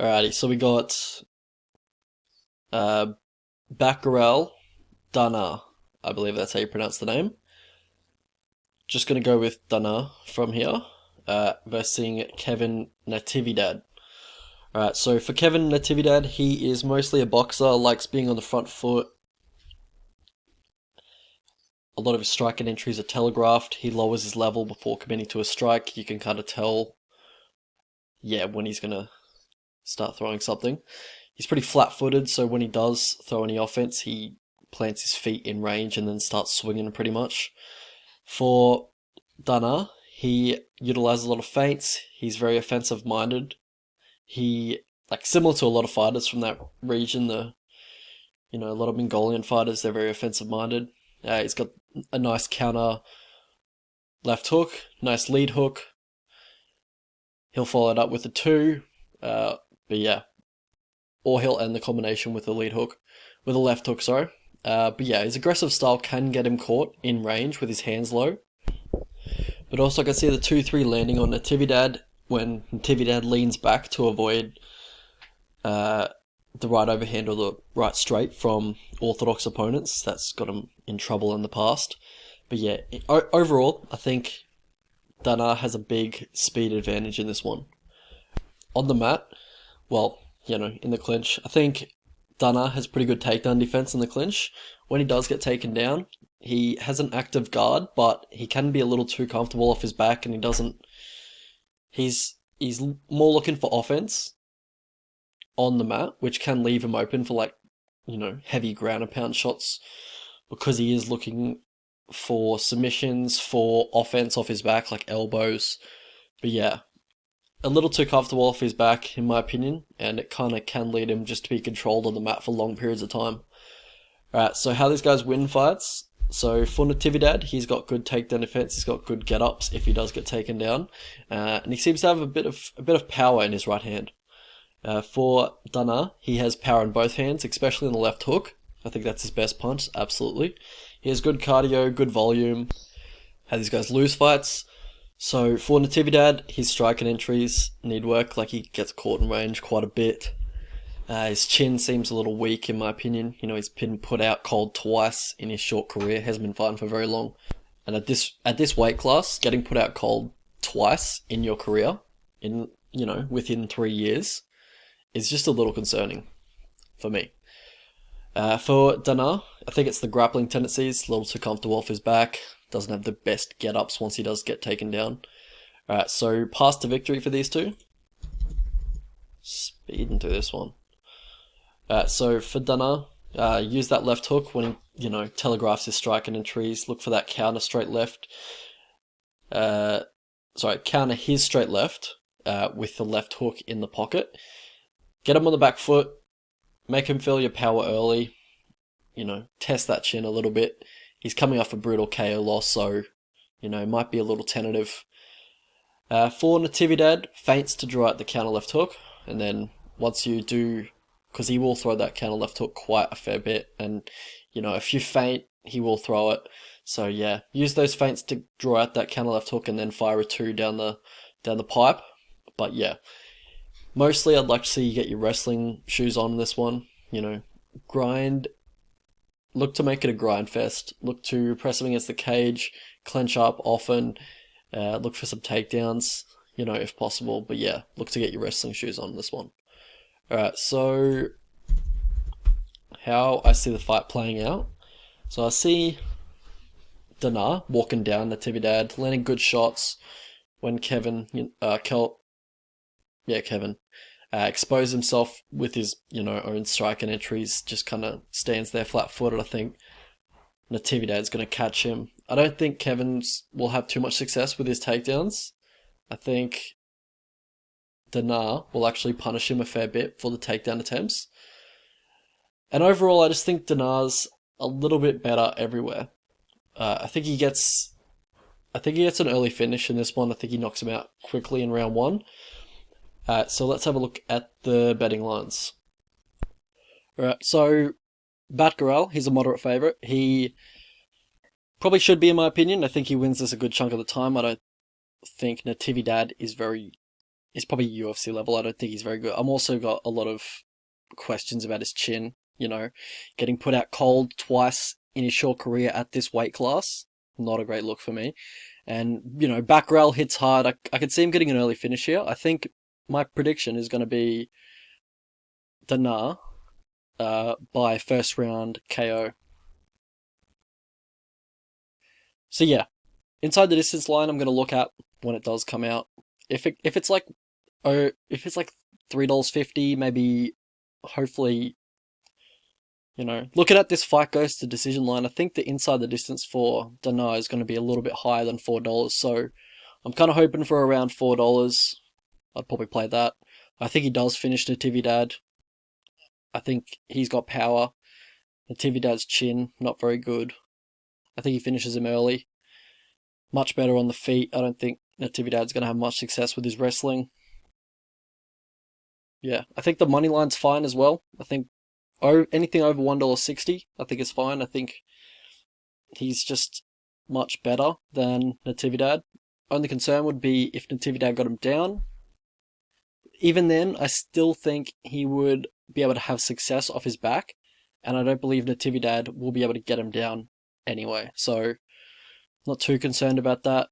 Alrighty, so we got Batgerel, Danaa. I believe that's how you pronounce the name. Just gonna go with Danaa from here, versus Kevin Natividad. Alright, so for Kevin Natividad, he is mostly a boxer, likes being on the front foot. A lot of his striking entries are telegraphed. He lowers his level before committing to a strike. You can kind of tell, when he's gonna start throwing something. He's pretty flat-footed, so when he does throw any offense, he plants his feet in range and then starts swinging pretty much. For Danaa, he utilizes a lot of feints. He's very offensive-minded. He, similar to a lot of fighters from that region, a lot of Mongolian fighters, they're very offensive-minded. He's got a nice counter left hook, nice lead hook. He'll follow it up with a 2, or he'll end the combination with a lead hook, with a left hook, sorry. His aggressive style can get him caught in range with his hands low. But also I can see the 2-3 landing on Natividad when Natividad leans back to avoid the right overhand or the right straight from orthodox opponents. That's got him in trouble in the past. But yeah, overall, I think Danaa has a big speed advantage in this one. On the mat, in the clinch, I think Danaa has pretty good takedown defense in the clinch. When he does get taken down, he has an active guard, but he can be a little too comfortable off his back, and he's more looking for offense on the mat, which can leave him open for heavy ground and pound shots, because he is looking for submissions, for offense off his back, like elbows. But yeah, a little too comfortable off his back, in my opinion, and it kind of can lead him just to be controlled on the mat for long periods of time. Alright, so how these guys win fights. So for Natividad, he's got good takedown defense, he's got good get-ups if he does get taken down, and he seems to have a bit of power in his right hand. For Danaa, he has power in both hands, especially in the left hook. I think that's his best punch, absolutely. He has good cardio, good volume. How these guys lose fights. So for Natividad, his striking entries need work, he gets caught in range quite a bit. His chin seems a little weak in my opinion. He's been put out cold twice in his short career, hasn't been fighting for very long. And at this weight class, getting put out cold twice in your career, within 3 years, is just a little concerning for me. For Danaa, I think it's the grappling tendencies, a little too comfortable off his back, doesn't have the best get-ups once he does get taken down. Alright, so path to victory for these two. Speeding through this one. So for Danaa, use that left hook when he, telegraphs his striking entries, look for that counter straight left. Counter his straight left with the left hook in the pocket. Get him on the back foot, make him feel your power early, test that chin a little bit. He's coming off a brutal KO loss, so, might be a little tentative. For Natividad, feints to draw out the counter left hook, and then once you do, because he will throw that counter left hook quite a fair bit, and, if you feint, he will throw it. So yeah, use those feints to draw out that counter left hook and then fire a 2 down the pipe. But yeah, mostly I'd like to see you get your wrestling shoes on this one. Grind. Look to make it a grind fest. Look to press him against the cage, clench up often, look for some takedowns, if possible. But yeah, look to get your wrestling shoes on this one. Alright, so how I see the fight playing out. So I see Danaa walking down Natividad, landing good shots when Kevin expose himself with his, own striking entries, just kind of stands there flat-footed. I think Natividad's going to catch him. I don't think Kevin's will have too much success with his takedowns. I think Danaa will actually punish him a fair bit for the takedown attempts. And overall, I just think Danaa's a little bit better everywhere. I think he gets an early finish in this one. I think he knocks him out quickly in round 1. So let's have a look at the betting lines. Alright, so Batgerel, he's a moderate favourite. He probably should be, in my opinion. I think he wins this a good chunk of the time. I don't think Natividad is very he's probably UFC level. I don't think he's very good. I'm also got a lot of questions about his chin. Getting put out cold twice in his short career at this weight class, not a great look for me. And Batgerel hits hard. I could see him getting an early finish here. I think my prediction is going to be Danaa by first round KO. So yeah, inside the distance line, I'm going to look at when it does come out. If it's like $3.50, maybe, hopefully, looking at this fight goes to decision line, I think the inside the distance for Danaa is going to be a little bit higher than $4. So I'm kind of hoping for around $4. I'd probably play that. I think he does finish Natividad. I think he's got power. Natividad's chin, not very good. I think he finishes him early. Much better on the feet. I don't think Natividad's going to have much success with his wrestling. Yeah, I think the money line's fine as well. I think anything over $1.60, I think is fine. I think he's just much better than Natividad. Only concern would be if Natividad got him down. Even then, I still think he would be able to have success off his back, and I don't believe Natividad will be able to get him down anyway. So, not too concerned about that.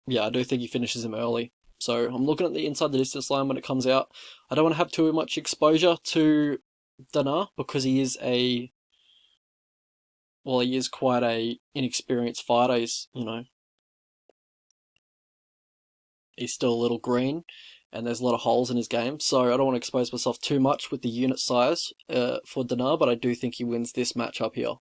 Yeah, I do think he finishes him early. So I'm looking at the inside the distance line when it comes out. I don't want to have too much exposure to Danaa because he is quite a inexperienced fighter. He's still a little green, and there's a lot of holes in his game. So I don't want to expose myself too much with the unit size for Danaa, but I do think he wins this matchup here.